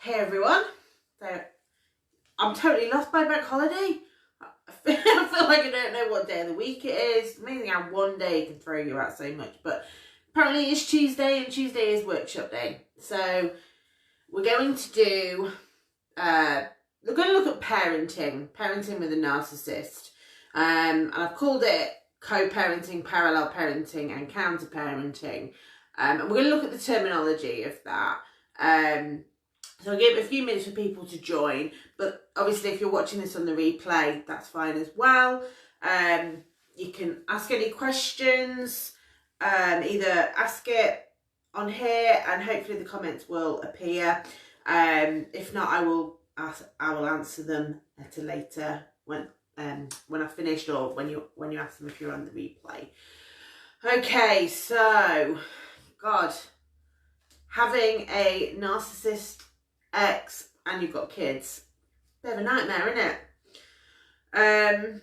Hey everyone, so I'm totally lost by bank holiday. I feel like I don't know what day of the week it is. Maybe have one day can throw you out so much, but apparently it's Tuesday and Tuesday is workshop day. So we're going to do, we're going to look at parenting with a narcissist. And I've called it co-parenting, parallel parenting and counter-parenting. And we're going to look at the terminology of that. So I'll give a few minutes for people to join, but obviously if you're watching this on the replay, that's fine as well. You can ask any questions, either ask it on here and hopefully the comments will appear. If not, I will answer them at a later when I've finished, or when you ask them if you're on the replay. Okay, so God, having a narcissist ex and you've got kids, bit of a nightmare, isn't it?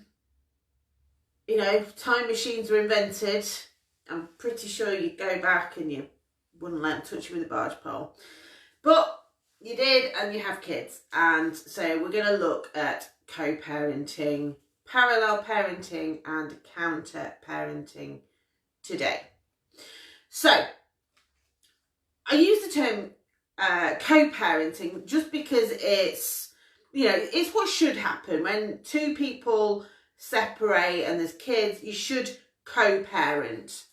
You know, time machines were invented. I'm pretty sure you'd go back and you wouldn't let them touch you with a barge pole, but you did, and you have kids. And so we're going to look at co-parenting, parallel parenting and counter parenting today. So I use the term co-parenting just because it's, you know, it's what should happen when two people separate and there's kids. You should co-parent.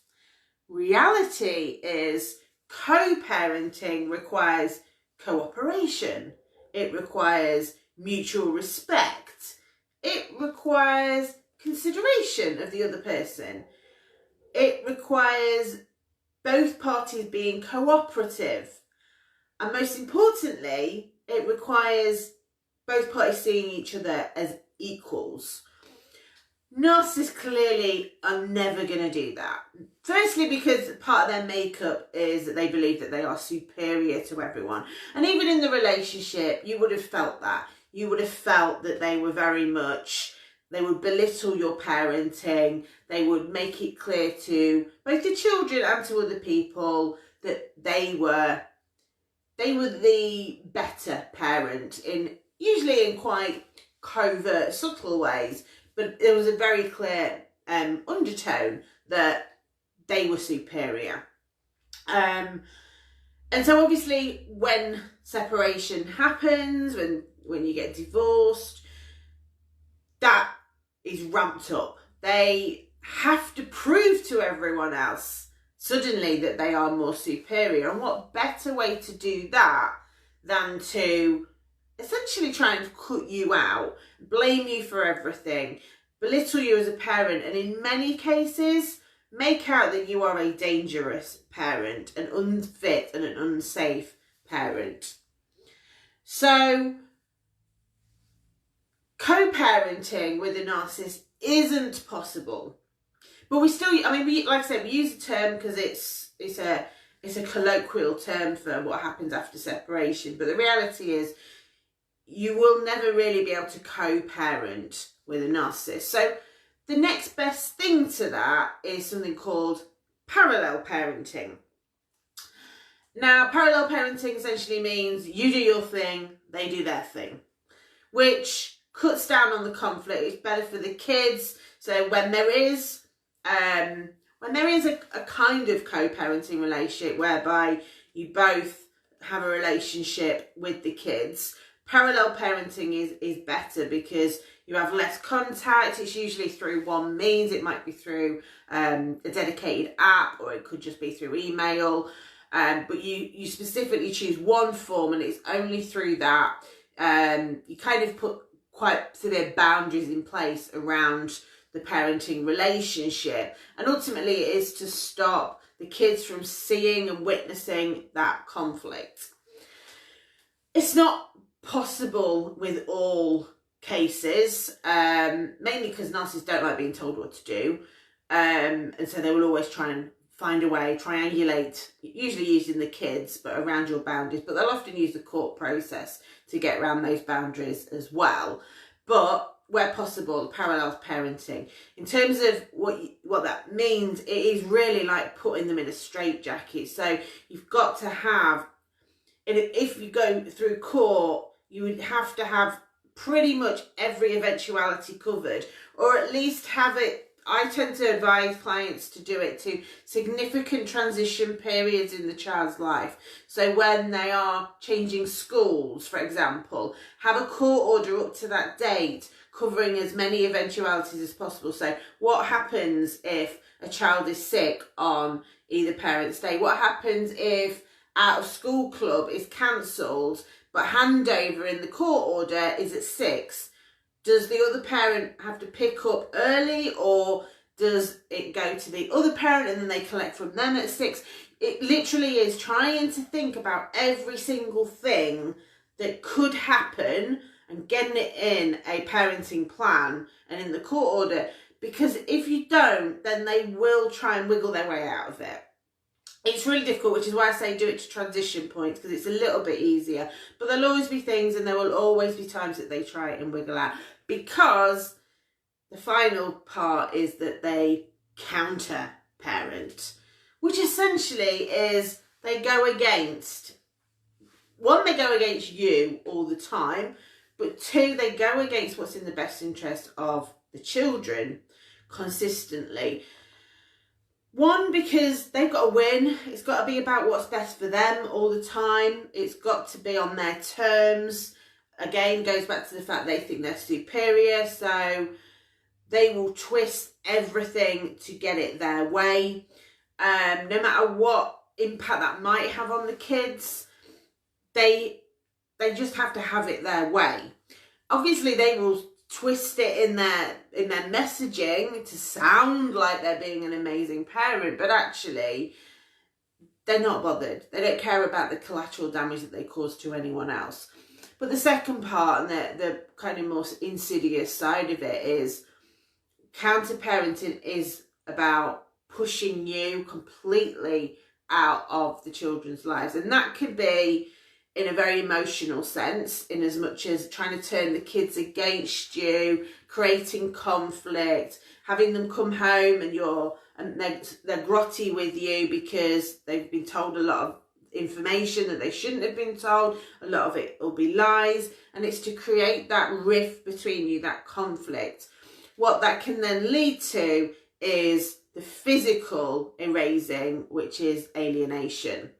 Reality is co-parenting requires cooperation. It requires mutual respect. It requires consideration of the other person. It requires both parties being cooperative. And most importantly, it requires both parties seeing each other as equals. Narcissists clearly are never going to do that. Firstly, because part of their makeup is that they believe that they are superior to everyone. And even in the relationship, you would have felt that. You would have felt that they were very much, they would belittle your parenting. They would make it clear to both the children and to other people that they were the better parent, usually in quite covert, subtle ways, but there was a very clear undertone that they were superior. And so obviously when separation happens, when you get divorced, that is ramped up. They have to prove to everyone else suddenly that they are more superior. And what better way to do that than to essentially try and cut you out, blame you for everything, belittle you as a parent, and in many cases make out that you are a dangerous parent, an unfit and an unsafe parent. So co-parenting with a narcissist isn't possible. But we still, I mean, like I said, we use the term because it's a colloquial term for what happens after separation. But the reality is you will never really be able to co-parent with a narcissist. So the next best thing to that is something called parallel parenting. Now, parallel parenting essentially means you do your thing, they do their thing, which cuts down on the conflict. It's better for the kids. So when there is a kind of co-parenting relationship whereby you both have a relationship with the kids, parallel parenting is better because you have less contact. It's usually through one means. It might be through a dedicated app, or it could just be through email. But you specifically choose one form, and it's only through that. You kind of put quite severe boundaries in place around the parenting relationship, and ultimately it is to stop the kids from seeing and witnessing that conflict. It's not possible with all cases, mainly because narcissists don't like being told what to do, and so they will always try and find a way, triangulate, usually using the kids, but around your boundaries. But they'll often use the court process to get around those boundaries as well. But where possible, parallel parenting. In terms of what that means, it is really like putting them in a straitjacket. So you've got to have if you go through court, you would have to have pretty much every eventuality covered, or at least have it. I tend to advise clients to do it to significant transition periods in the child's life. So when they are changing schools, for example, have a court order up to that date, covering as many eventualities as possible. So what happens if a child is sick on either parent's day? What happens if out of school club is cancelled, but handover in the court order is at 6? Does the other parent have to pick up early, or does it go to the other parent and then they collect from them at 6? It literally is trying to think about every single thing that could happen and getting it in a parenting plan and in the court order, because if you don't, then they will try and wiggle their way out of it. It's really difficult, which is why I say do it to transition points, because it's a little bit easier. But there'll always be things, and there will always be times that they try it and wiggle out, because the final part is that they counter parent, which essentially is they go against, one, they go against you all the time, but two, they go against what's in the best interest of the children consistently. One, because they've got to win. It's got to be about what's best for them all the time. It's got to be on their terms. Again, goes back to the fact they think they're superior, so they will twist everything to get it their way. No matter what impact that might have on the kids, they just have to have it their way. Obviously, they will twist it in their messaging to sound like they're being an amazing parent, but actually they're not bothered. They don't care about the collateral damage that they cause to anyone else. But the second part, and the kind of more insidious side of it, is counter-parenting is about pushing you completely out of the children's lives. And that can be in a very emotional sense, in as much as trying to turn the kids against you, creating conflict, having them come home and they're grotty with you because they've been told a lot of information that they shouldn't have been told. A lot of it will be lies, and it's to create that rift between you, that conflict. What that can then lead to is the physical erasing, which is alienation.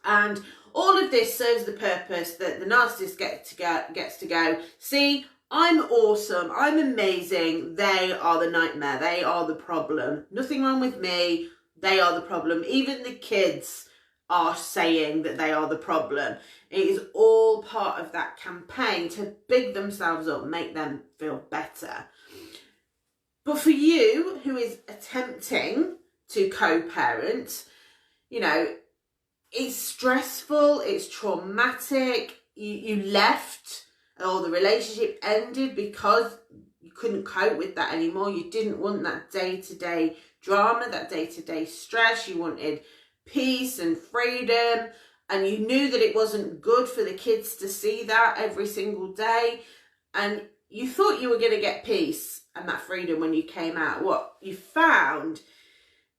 And all of this serves the purpose that the narcissist gets to go, see, I'm awesome, I'm amazing, they are the nightmare, they are the problem. Nothing wrong with me, they are the problem. Even the kids are saying that they are the problem. It is all part of that campaign to big themselves up, make them feel better. But for you, who is attempting to co-parent, you know, it's stressful, it's traumatic, you left, or the relationship ended because you couldn't cope with that anymore. You didn't want that day-to-day drama, that day-to-day stress. You wanted peace and freedom, and you knew that it wasn't good for the kids to see that every single day, and you thought you were going to get peace and that freedom when you came out. What you found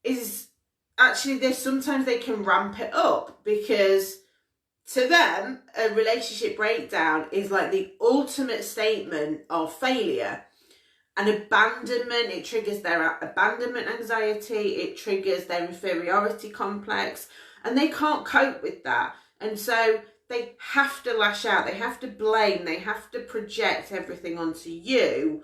is actually sometimes they can ramp it up, because to them a relationship breakdown is like the ultimate statement of failure and abandonment. It triggers their abandonment anxiety, it triggers their inferiority complex, and they can't cope with that, and so they have to lash out, they have to blame, they have to project everything onto you.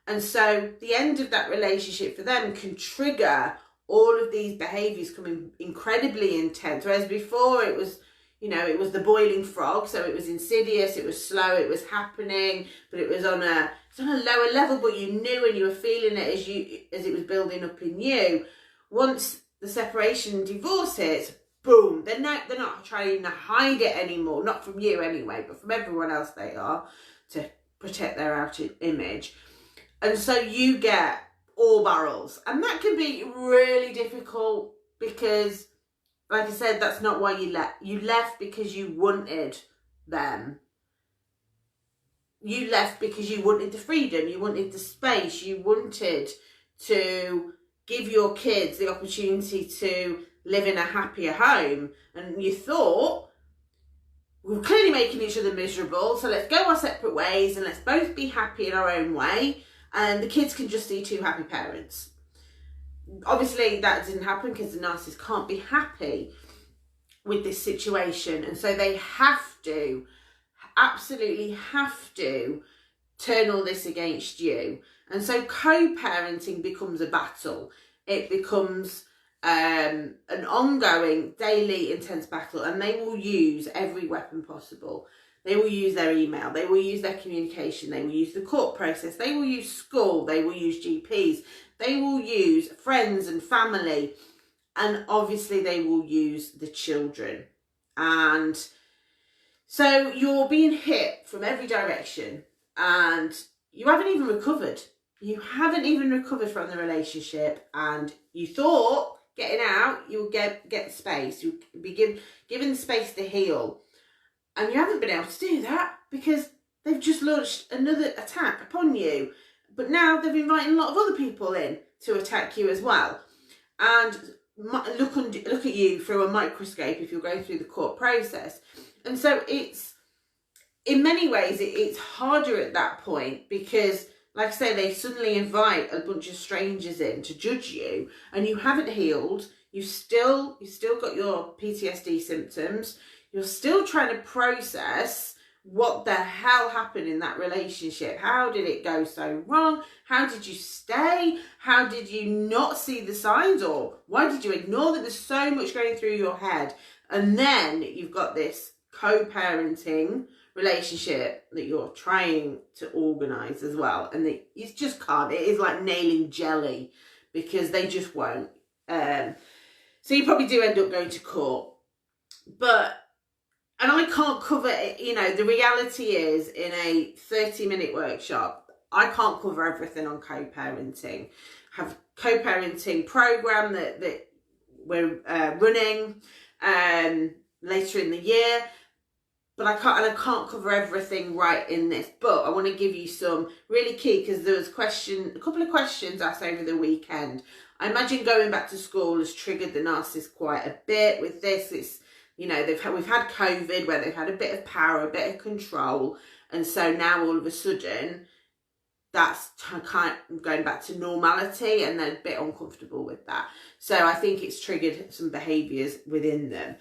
And so the end of that relationship for them can trigger all of these behaviours coming incredibly intense, whereas before it was, you know, it was the boiling frog, so it was insidious, it was slow, it was happening, but it was on a lower level, but you knew and you were feeling it as it was building up in you. Once the separation and divorce hits, boom, they're not trying to hide it anymore, not from you anyway, but from everyone else they are, to protect their outer image. And so you get all barrels, and that can be really difficult, because like I said, that's not why you left. You left because you wanted them. You left because you wanted the freedom, you wanted the space, you wanted to give your kids the opportunity to live in a happier home, and you thought we're clearly making each other miserable, so let's go our separate ways and let's both be happy in our own way, and the kids can just see two happy parents. Obviously that didn't happen because the narcissist can't be happy with this situation, and so they absolutely have to turn all this against you. And so co-parenting becomes a battle. It becomes an ongoing, daily, intense battle, and they will use every weapon possible. They will use their email, they will use their communication, they will use the court process, they will use school, they will use GPs, they will use friends and family, and obviously they will use the children. And so you're being hit from every direction, and you haven't even recovered. You haven't even recovered from the relationship, and you thought getting out, you'll get space, you'll be given the space to heal. And you haven't been able to do that because they've just launched another attack upon you. But now they've invited a lot of other people in to attack you as well. And look at you through a microscope if you're going through the court process. And so it's, in many ways, it's harder at that point because, like I say, they suddenly invite a bunch of strangers in to judge you, and you haven't healed. You've still got your PTSD symptoms. You're still trying to process what the hell happened in that relationship. How did it go so wrong? How did you stay? How did you not see the signs? Or why did you ignore them? There's so much going through your head. And then you've got this co-parenting relationship that you're trying to organise as well. And you just can't. It is like nailing jelly because they just won't. So you probably do end up going to court. And I can't cover it, the reality is in a 30-minute workshop, I can't cover everything on co-parenting. I have a co-parenting program that we're running later in the year, but I can't cover everything right in this. But I want to give you some really key, because there was a couple of questions asked over the weekend. I imagine going back to school has triggered the narcissist quite a bit with this. It's, we've had COVID where they've had a bit of power, a bit of control, and so now all of a sudden that's kind of going back to normality, and they're a bit uncomfortable with that. So I think it's triggered some behaviours within them.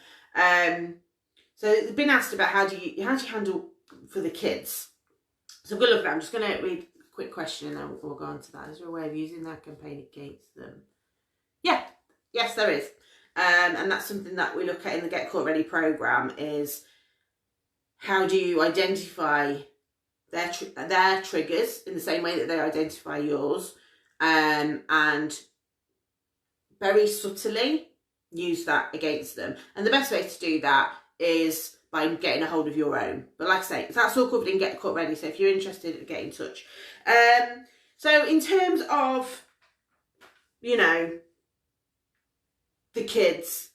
So they've been asked about how do you handle for the kids. So I'm going to look at that. I'm just going to read a quick question and then we'll go on to that. Is there a way of using that campaign against them? Yeah, yes, there is. And that's something that we look at in the Get Court Ready programme, is how do you identify their triggers in the same way that they identify yours, and very subtly use that against them. And the best way to do that is by getting a hold of your own. But like I say, that's all covered in Get Court Ready, so if you're interested, get in touch. So in terms of, the kids,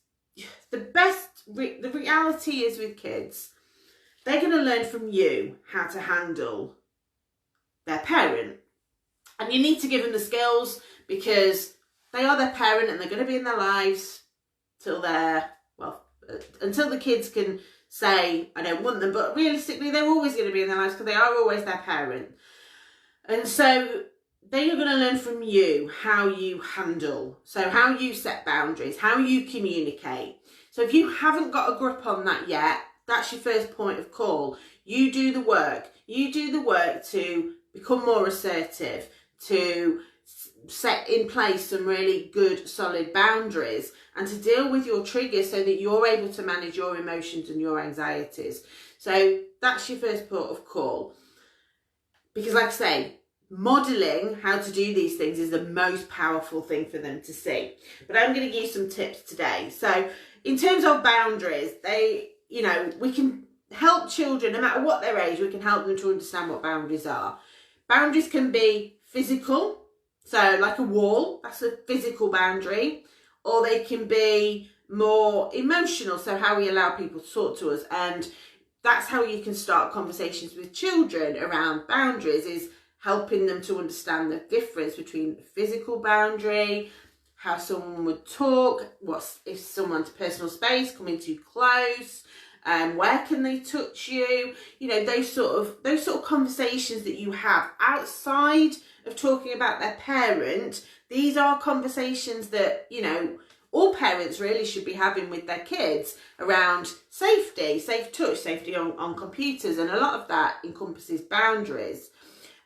the reality is with kids, they're going to learn from you how to handle their parent. And you need to give them the skills, because they are their parent and they're going to be in their lives until the kids can say, I don't want them. But realistically, they're always going to be in their lives because they are always their parent. And so they are going to learn from you how you handle, so how you set boundaries, how you communicate. So if you haven't got a grip on that yet, that's your first point of call. You do the work. You do the work to become more assertive, to set in place some really good, solid boundaries, and to deal with your triggers so that you're able to manage your emotions and your anxieties. So that's your first port of call. Because like I say, modelling how to do these things is the most powerful thing for them to see. But I'm going to give you some tips today. So in terms of boundaries, we can help children, no matter what their age, we can help them to understand what boundaries are. Boundaries can be physical, so like a wall, that's a physical boundary, or they can be more emotional, so how we allow people to talk to us. And that's how you can start conversations with children around boundaries, is helping them to understand the difference between a physical boundary, how someone would talk, if someone's personal space, coming too close, Where can they touch you? You know, those sort of conversations that you have outside of talking about their parent. These are conversations that, you know, all parents really should be having with their kids around safety, safe touch, safety on computers, and a lot of that encompasses boundaries.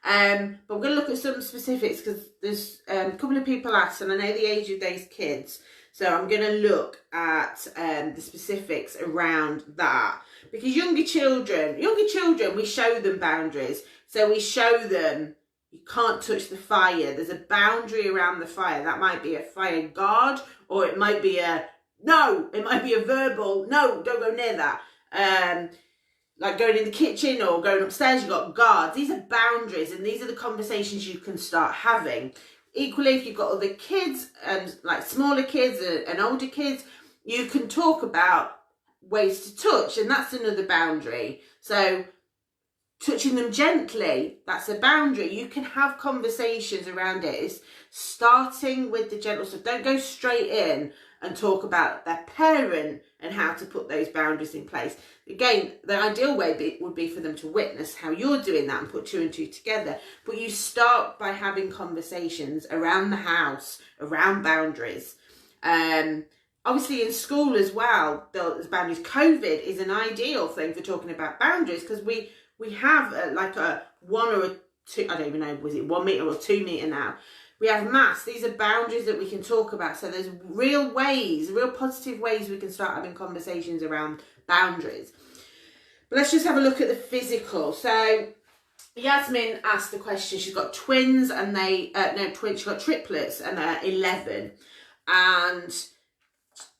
But we're going to look at some specifics because there's a couple of people asked, and I know the age of those kids, so I'm going to look at the specifics around that. Because younger children, we show them boundaries. So we show them you can't touch the fire. There's a boundary around the fire. That might be a fire guard, or it might be a no. It might be a verbal no. Don't go near that. Like going in the kitchen or going upstairs, you've got guards. These are boundaries, and these are the conversations you can start having. Equally, if you've got other kids and like smaller kids and older kids, you can talk about ways to touch, and that's another boundary. So touching them gently, that's a boundary. You can have conversations around it. It's starting with the gentle stuff. Don't go straight in and talk about their parent and how to put those boundaries in place. Again, the ideal way would be for them to witness how you're doing that and put two and two together. But you start by having conversations around the house, around boundaries. Obviously in school as well, there's boundaries. COVID is an ideal thing for talking about boundaries because we have like a 1 or a 2, I don't even know, was it 1 metre or 2 metre now? We have masks. These are boundaries that we can talk about. So there's real positive ways we can start having conversations around boundaries. But let's just have a look at the physical. So Yasmin asked the question. She's got twins and she's got triplets and they're 11. And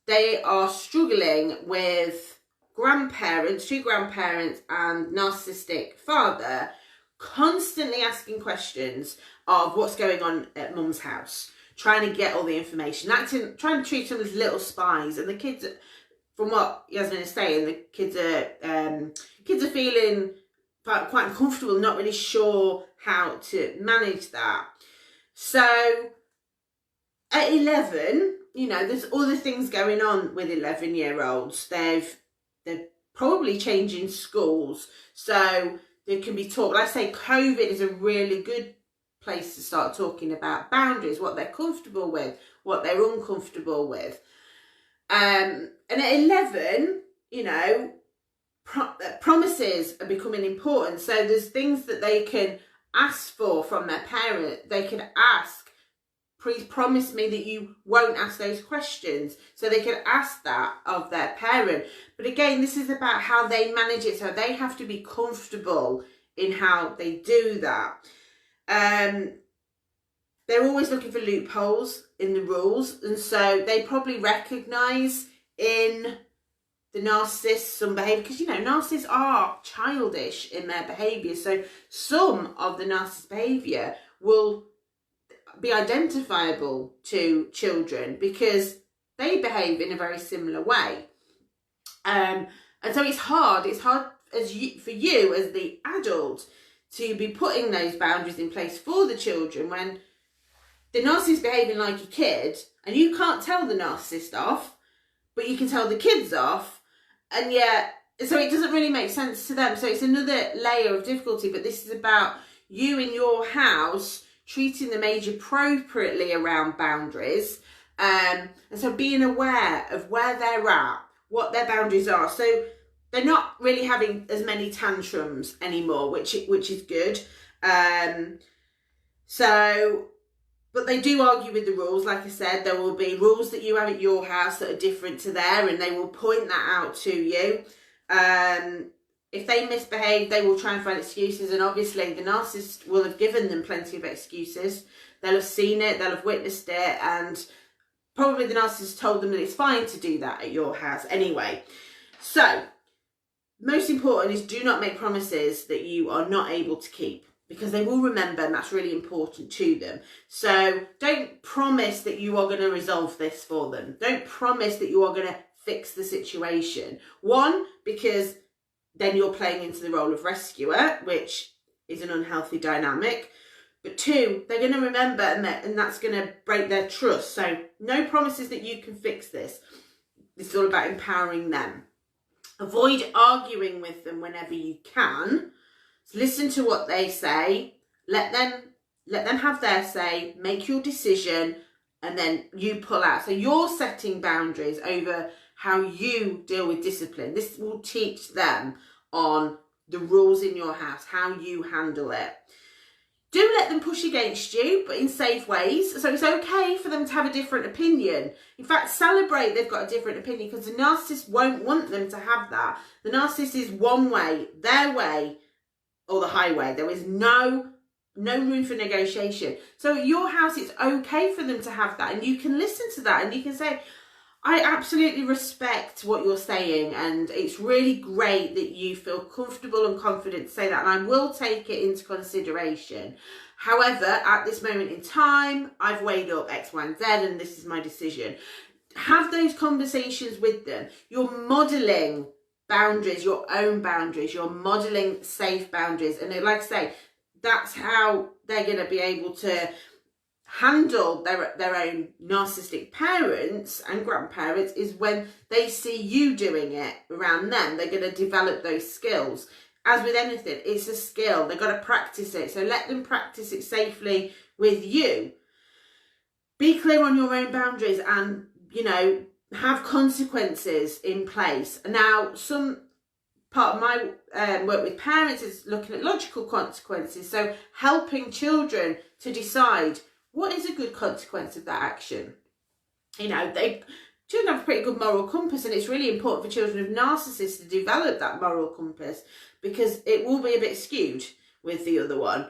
they are struggling with two grandparents and narcissistic father, constantly asking questions of what's going on at mum's house, trying to get all the information, trying to treat them as little spies. And the kids, from what Yasmin is saying, the kids are feeling quite uncomfortable, not really sure how to manage that. So at 11, you know, there's other things going on with 11-year-olds. They're probably changing schools, so there can be talk. Like I say, COVID is a really good place to start talking about boundaries, what they're comfortable with, what they're uncomfortable with. And at 11, you know, promises are becoming important. So there's things that they can ask for from their parent. They can ask, please promise me that you won't ask those questions. So they can ask that of their parent. But again, this is about how they manage it. So they have to be comfortable in how they do that. They're always looking for loopholes in the rules. And so they probably recognise in the narcissist some behaviour. Because, you know, narcissists are childish in their behaviour. So some of the narcissist behaviour will be identifiable to children because they behave in a very similar way. And so it's hard for you as the adult to be putting those boundaries in place for the children when the narcissist is behaving like a kid and you can't tell the narcissist off, but you can tell the kids off, and yet, so it doesn't really make sense to them. So it's another layer of difficulty, but this is about you in your house treating them age appropriately around boundaries, and so being aware of where they're at, what their boundaries are. So they're not really having as many tantrums anymore, which is good. But they do argue with the rules. Like I said, there will be rules that you have at your house that are different to there, and they will point that out to you. If they misbehave, they will try and find excuses, and obviously the narcissist will have given them plenty of excuses. They'll have seen it, they'll have witnessed it, and probably the narcissist told them that it's fine to do that at your house anyway. So, most important is do not make promises that you are not able to keep, because they will remember, and that's really important to them. So don't promise that you are going to resolve this for them. Don't promise that you are going to fix the situation. One, because then you're playing into the role of rescuer, which is an unhealthy dynamic. But two, they're going to remember, and that's going to break their trust. So no promises that you can fix this. It's all about empowering them. Avoid arguing with them whenever you can. Listen to what they say. Let them have their say. Make your decision, and then you pull out. So you're setting boundaries over how you deal with discipline. This will teach them on the rules in your house, how you handle it. Do let them push against you, but in safe ways. So it's okay for them to have a different opinion. In fact, celebrate they've got a different opinion, because the narcissist won't want them to have that. The narcissist is one way, their way, or the highway. There is no room for negotiation. So at your house, it's okay for them to have that, and you can listen to that, and you can say, I absolutely respect what you're saying, and it's really great that you feel comfortable and confident to say that, and I will take it into consideration. However, at this moment in time, I've weighed up X, Y, and Z, and this is my decision. Have those conversations with them. You're modelling boundaries, your own boundaries. You're modelling safe boundaries. And like I say, that's how they're going to be able to handle their own narcissistic parents and grandparents, is when they see you doing it around them. They're going to develop those skills. As with anything, it's a skill. They've got to practice it. So let them practice it safely with you. Be clear on your own boundaries, and, you know, have consequences in place. Now, some part of my work with parents is looking at logical consequences. So helping children to decide, what is a good consequence of that action? You know, children have a pretty good moral compass, and it's really important for children of narcissists to develop that moral compass, because it will be a bit skewed with the other one.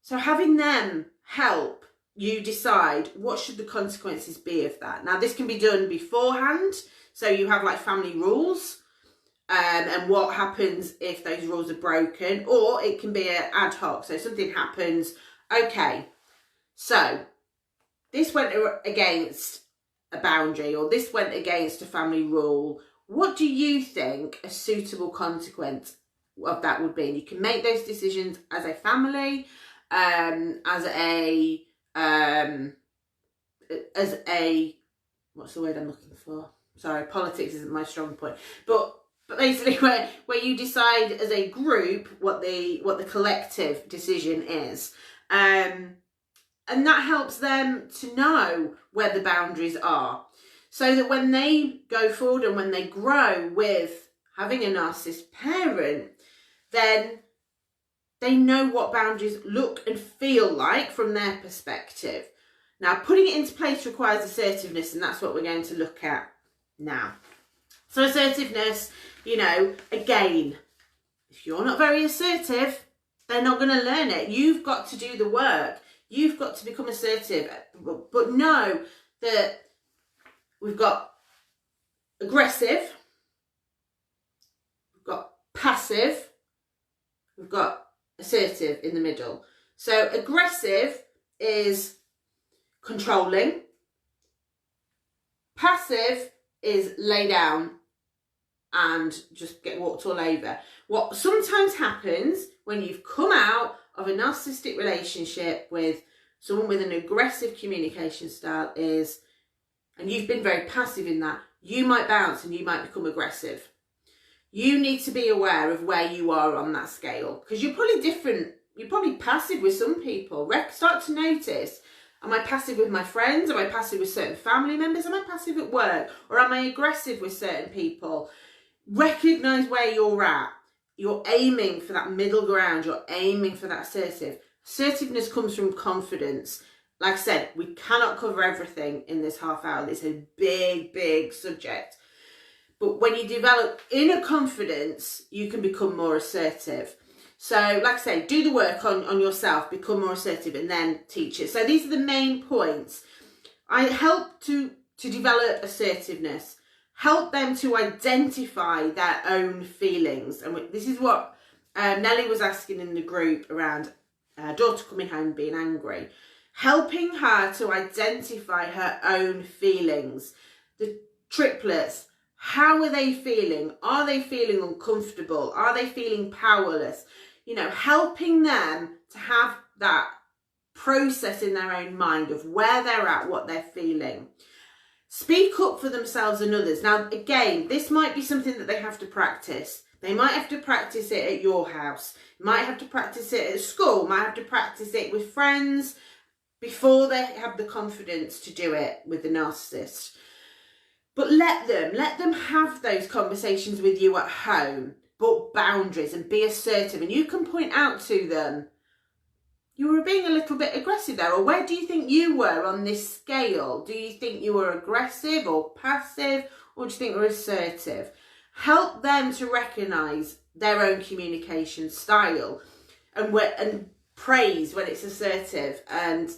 So having them help you decide what should the consequences be of that. Now, this can be done beforehand. So you have like family rules, and what happens if those rules are broken, or it can be an ad hoc. So something happens, okay, so this went against a boundary, or this went against a family rule. What do you think a suitable consequence of that would be? And you can make those decisions as a family, as a what's the word I'm looking for? Sorry, politics isn't my strong point, but basically where you decide as a group what the collective decision is. And that helps them to know where the boundaries are, so that when they go forward and when they grow with having a narcissist parent, then they know what boundaries look and feel like from their perspective. Now, putting it into place requires assertiveness, and that's what we're going to look at now. So assertiveness, you know, again, if you're not very assertive, they're not going to learn it. You've got to do the work. You've got to become assertive, but know that we've got aggressive, we've got passive, we've got assertive in the middle. So aggressive is controlling, passive is lay down and just get walked all over. What sometimes happens when you've come out of a narcissistic relationship with someone with an aggressive communication style is, and you've been very passive in that, you might bounce and you might become aggressive. You need to be aware of where you are on that scale, because you're probably different. You're probably passive with some people. Start to notice, am I passive with my friends? Am I passive with certain family members? Am I passive at work? Or am I aggressive with certain people? Recognise where you're at. You're aiming for that middle ground. You're aiming for that assertive. Assertiveness comes from confidence. Like I said, we cannot cover everything in this half hour. It's a big, big subject. But when you develop inner confidence, you can become more assertive. So, like I say, do the work on yourself, become more assertive, and then teach it. So these are the main points. I help to develop assertiveness. Help them to identify their own feelings. And this is what Nellie was asking in the group around her daughter coming home being angry. Helping her to identify her own feelings. The triplets, how are they feeling? Are they feeling uncomfortable? Are they feeling powerless? You know, helping them to have that process in their own mind of where they're at, what they're feeling. Speak up for themselves and others. Now, again, this might be something that they have to practice. They might have to practice it at your house. Might have to practice it at school. Might have to practice it with friends before they have the confidence to do it with the narcissist. But let them have those conversations with you at home, but boundaries, and be assertive. And you can point out to them, you were being a little bit aggressive there, or where do you think you were on this scale? Do you think you were aggressive or passive, or do you think you were assertive? Help them to recognise their own communication style and praise when it's assertive, and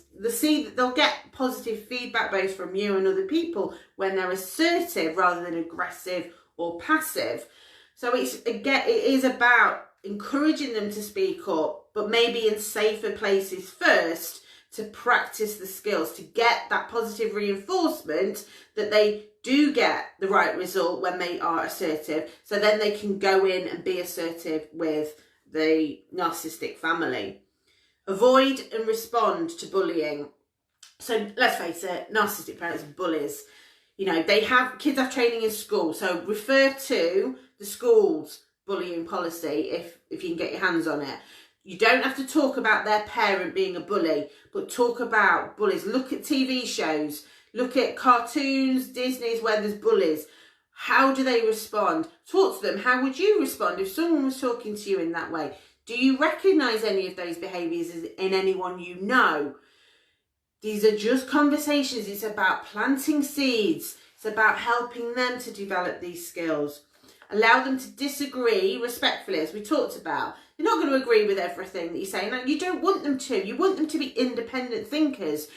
they'll get positive feedback both from you and other people when they're assertive rather than aggressive or passive. So it is about encouraging them to speak up, but maybe in safer places first, to practice the skills, to get that positive reinforcement that they do get the right result when they are assertive, so then they can go in and be assertive with the narcissistic family. Avoid and respond to bullying. So let's face it, narcissistic parents are bullies. You know, kids have training in school, so refer to the school's bullying policy if you can get your hands on it. You don't have to talk about their parent being a bully, but talk about bullies. Look at TV shows, look at cartoons, Disney's where there's bullies. How do they respond? Talk to them. How would you respond if someone was talking to you in that way? Do you recognise any of those behaviours in anyone you know? These are just conversations. It's about planting seeds. It's about helping them to develop these skills. Allow them to disagree respectfully, as we talked about. You're not going to agree with everything that you say. Now, you don't want them to. You want them to be independent thinkers.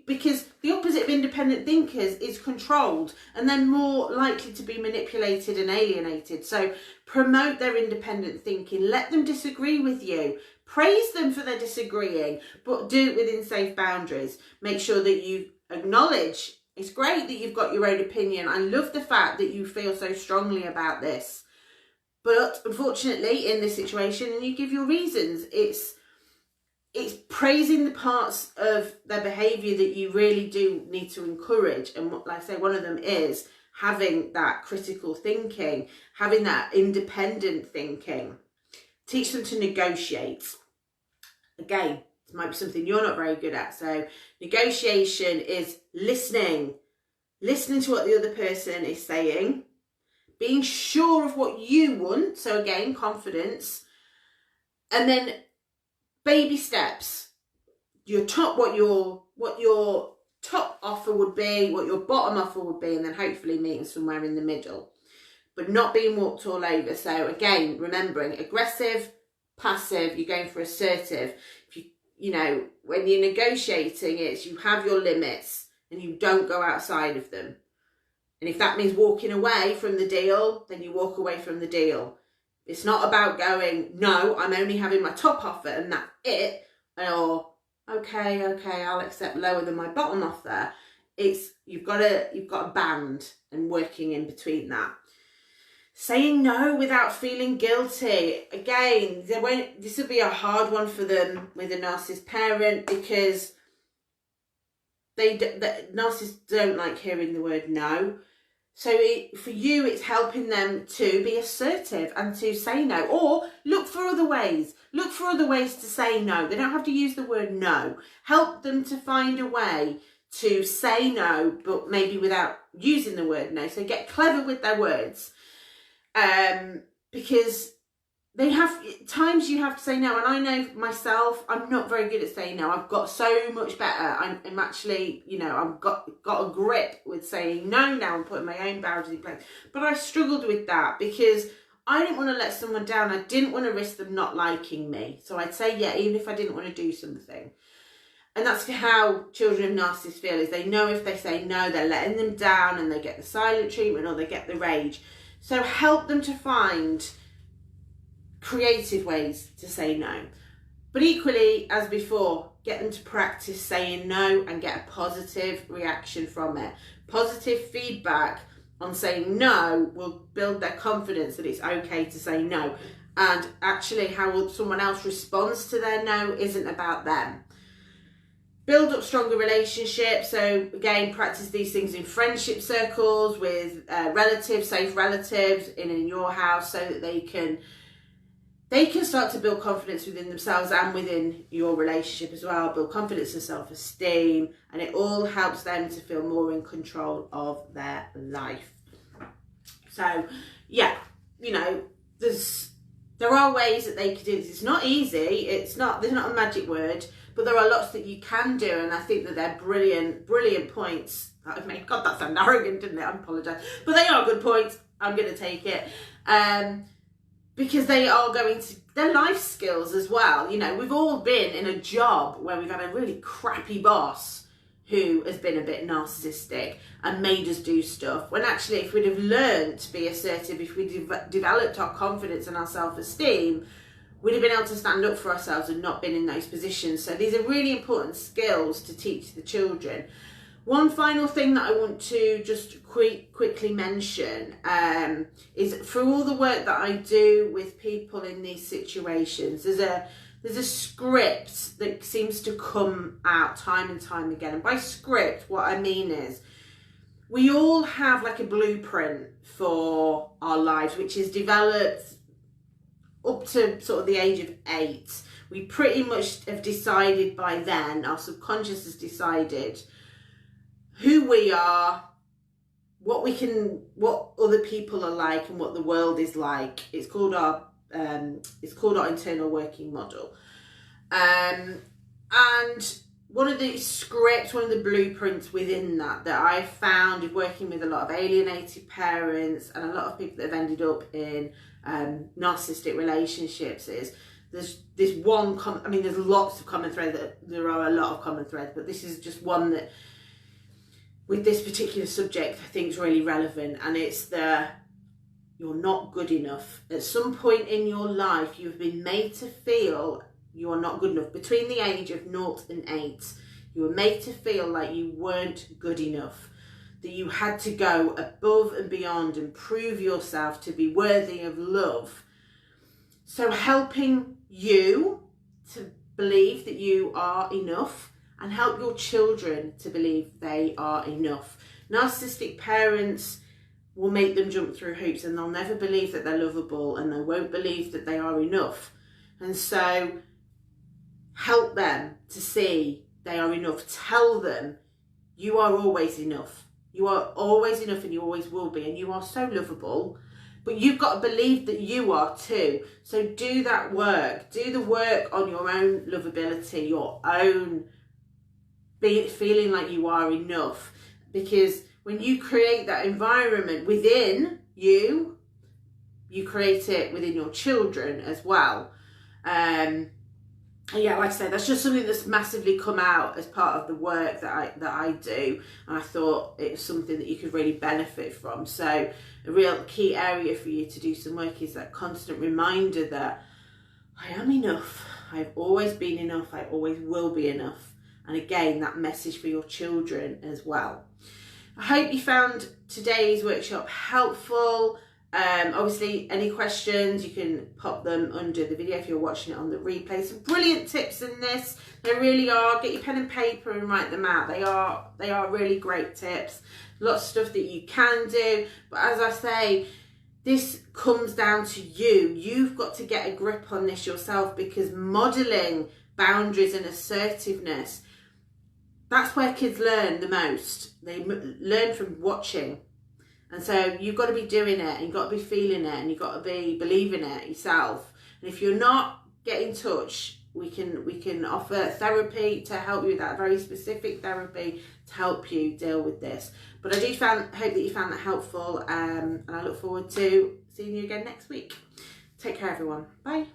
Because the opposite of independent thinkers is controlled, and they're more likely to be manipulated and alienated. So promote their independent thinking. Let them disagree with you. Praise them for their disagreeing, but do it within safe boundaries. Make sure that you acknowledge. It's great that you've got your own opinion. I love the fact that you feel so strongly about this. But unfortunately, in this situation, and you give your reasons, it's praising the parts of their behaviour that you really do need to encourage. And like I say, one of them is having that critical thinking, having that independent thinking. Teach them to negotiate. Again, it might be something you're not very good at. So negotiation is listening to what the other person is saying, being sure of what you want. So again, confidence, and then baby steps. What your top offer would be, what your bottom offer would be, and then hopefully meeting somewhere in the middle, but not being walked all over. So again, remembering aggressive, passive, you're going for assertive. You know, when you're negotiating, you have your limits and you don't go outside of them. And if that means walking away from the deal, then you walk away from the deal. It's not about going, no, I'm only having my top offer and that's it. Or, okay, I'll accept lower than my bottom offer. You've got a band and working in between that. Saying no without feeling guilty. Again, this will be a hard one for them with a narcissist parent, because the narcissists don't like hearing the word no. So for you, it's helping them to be assertive and to say no, or look for other ways. Look for other ways to say no. They don't have to use the word no. Help them to find a way to say no, but maybe without using the word no. So get clever with their words. Because times you have to say no, and I know myself, I'm not very good at saying no. I've got so much better. I'm actually, I've got a grip with saying no now and putting my own boundaries in place. But I struggled with that because I didn't want to let someone down. I didn't want to risk them not liking me. So I'd say yeah, even if I didn't want to do something. And that's how children of narcissists feel, is they know if they say no, they're letting them down, and they get the silent treatment or they get the rage. So help them to find creative ways to say no. But equally, as before, get them to practice saying no and get a positive reaction from it. Positive feedback on saying no will build their confidence that it's okay to say no. And actually how someone else responds to their no isn't about them. Build up stronger relationships. So again, practice these things in friendship circles with relatives, safe relatives in your house, so that they can start to build confidence within themselves and within your relationship as well. Build confidence and self-esteem, and it all helps them to feel more in control of their life. So yeah, you know, there are ways that they can do this. It's not easy. There's not a magic word, but there are lots that you can do, and I think that they're brilliant points that I've made. God, that sounded arrogant, didn't it? I apologise. But they are good points. I'm going to take it. Because they're life skills as well. You know, we've all been in a job where we've had a really crappy boss who has been a bit narcissistic and made us do stuff, when actually if we'd have learned to be assertive, if we developed our confidence and our self-esteem, we'd have been able to stand up for ourselves and not been in those positions. So these are really important skills to teach the children. One final thing that I want to just quickly mention is, through all the work that I do with people in these situations, there's a script that seems to come out time and time again. And by script, what I mean is, we all have like a blueprint for our lives, which is developed up to sort of the age of 8. We pretty much have decided by then, our subconscious has decided who we are, what other people are like, and what the world is like. It's called our internal working model. And one of the scripts, one of the blueprints within that I've found in working with a lot of alienated parents and a lot of people that have ended up in narcissistic relationships is, there's this one there's lots of common threads. There are a lot of common threads, but this is just one that, with this particular subject, I think is really relevant, and it's you're not good enough. At some point in your life, you've been made to feel you are not good enough. Between the age of 0 and 8, you were made to feel like you weren't good enough, that you had to go above and beyond and prove yourself to be worthy of love. So helping you to believe that you are enough, and help your children to believe they are enough. Narcissistic parents will make them jump through hoops, and they'll never believe that they're lovable, and they won't believe that they are enough. And so help them to see they are enough. Tell them you are always enough. You are always enough, and you always will be, and you are so lovable. But you've got to believe that you are too. So do that work. Do the work on your own lovability, your own feeling like you are enough, because when you create that environment within you, you create it within your children as well. And yeah, like I said, that's just something that's massively come out as part of the work that I do, and I thought it was something that you could really benefit from. So a real key area for you to do some work is that constant reminder that I am enough. I've always been enough. I always will be enough. And again, that message for your children as well. I hope you found today's workshop helpful. Obviously, any questions, you can pop them under the video if you're watching it on the replay. Some brilliant tips in this. They really are. Get your pen and paper and write them out. They are really great tips. Lots of stuff that you can do. But as I say, this comes down to you. You've got to get a grip on this yourself, because modelling boundaries and assertiveness, that's where kids learn the most. They learn from watching. And so you've got to be doing it, and you've got to be feeling it, and you've got to be believing it yourself. And if you're not, get in touch. We can offer therapy to help you with that, very specific therapy to help you deal with this. But I hope that you found that helpful, and I look forward to seeing you again next week. Take care, everyone. Bye.